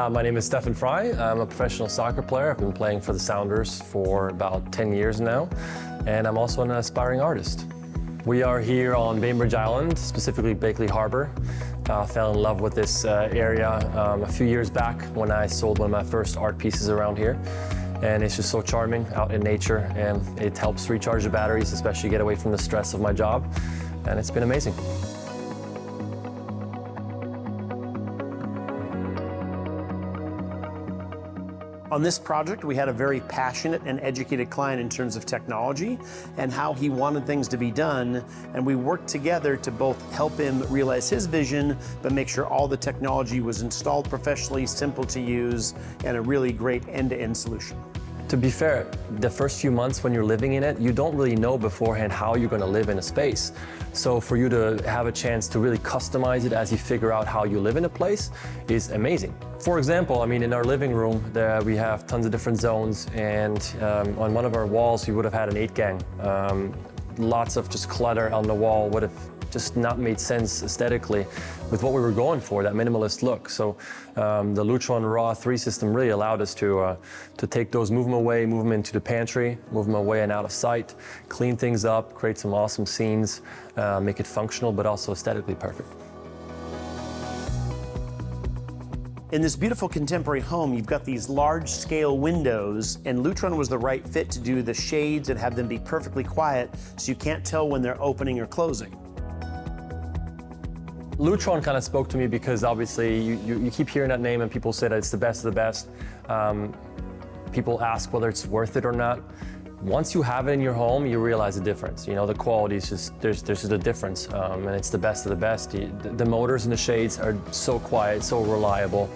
My name is Stefan Frei. I'm a professional soccer player. I've been playing for the Sounders for about 10 years now, and I'm also an aspiring artist. We are here on Bainbridge Island, specifically Bakeley Harbor. Fell in love with this area a few years back when I sold one of my first art pieces around here. And it's just so charming out in nature, and it helps recharge the batteries, especially get away from the stress of my job. And it's been amazing. On this project, we had a very passionate and educated client in terms of technology and how he wanted things to be done, and we worked together to both help him realize his vision, but make sure all the technology was installed professionally, simple to use, and a really great end-to-end solution. To be fair, the first few months when you're living in it, you don't really know beforehand how you're going to live in a space. So for you to have a chance to really customize it as you figure out how you live in a place is amazing. For example, I mean, in our living room, we have tons of different zones, and on one of our walls, we would have had an 8-gang. Lots of just clutter on the wall would have just not made sense aesthetically with what we were going for, that minimalist look. So the Lutron Raw 3 system really allowed us to take those, move them away, move them into the pantry, move them away and out of sight, clean things up, create some awesome scenes, make it functional but also aesthetically perfect. In this beautiful contemporary home, you've got these large-scale windows, and Lutron was the right fit to do the shades and have them be perfectly quiet so you can't tell when they're opening or closing. Lutron kind of spoke to me because obviously you keep hearing that name and people say that it's the best of the best. People ask whether it's worth it or not. Once you have it in your home, you realize the difference. You know, the quality is just, there's just a difference, and it's the best of the best. The motors and the shades are so quiet, so reliable.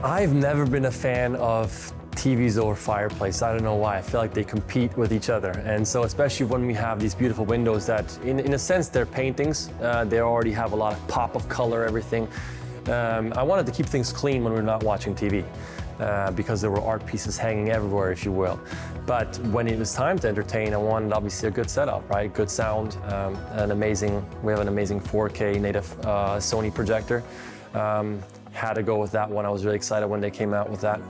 I've never been a fan of TVs over fireplace. I don't know why. I feel like they compete with each other. And so especially when we have these beautiful windows that, in a sense, they're paintings. They already have a lot of pop of color, everything. I wanted to keep things clean when we're not watching TV. Because there were art pieces hanging everywhere, if you will. But when it was time to entertain, I wanted obviously a good setup, right? Good sound, we have an amazing 4K native Sony projector. Had to go with that one. I was really excited when they came out with that.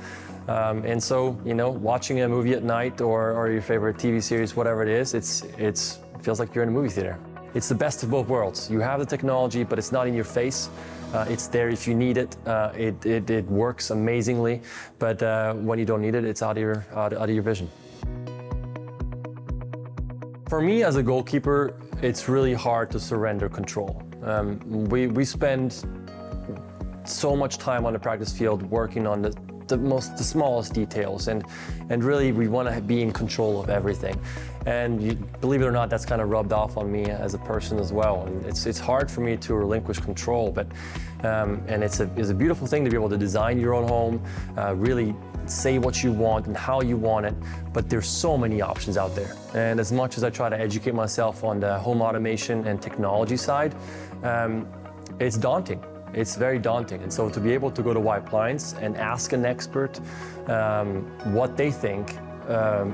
And so, you know, watching a movie at night or your favorite TV series, whatever it is, it feels like you're in a movie theater. It's the best of both worlds. You have the technology, but it's not in your face. It's there if you need it. It works amazingly, but when you don't need it, it's out of your vision. For me as a goalkeeper, it's really hard to surrender control. We spend so much time on the practice field working on the smallest details, and really we want to be in control of everything. And believe it or not, that's kind of rubbed off on me as a person as well. And it's hard for me to relinquish control, but and it's a beautiful thing to be able to design your own home, really say what you want and how you want it. But there's so many options out there. And as much as I try to educate myself on the home automation and technology side, it's daunting. It's very daunting. And so to be able to go to Wipliance and ask an expert what they think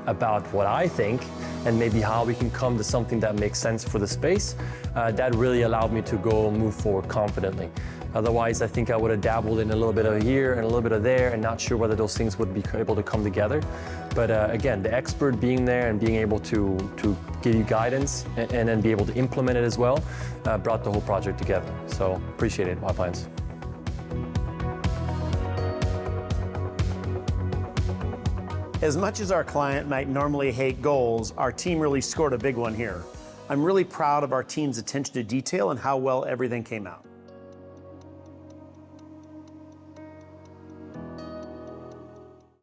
about what I think, and maybe how we can come to something that makes sense for the space, that really allowed me to go move forward confidently. Otherwise, I think I would have dabbled in a little bit of here and a little bit of there and not sure whether those things would be able to come together. But again, the expert being there and being able to give you guidance and then be able to implement it as well, brought the whole project together. So appreciate it, Wipliance. As much as our client might normally hate goals, our team really scored a big one here. I'm really proud of our team's attention to detail and how well everything came out.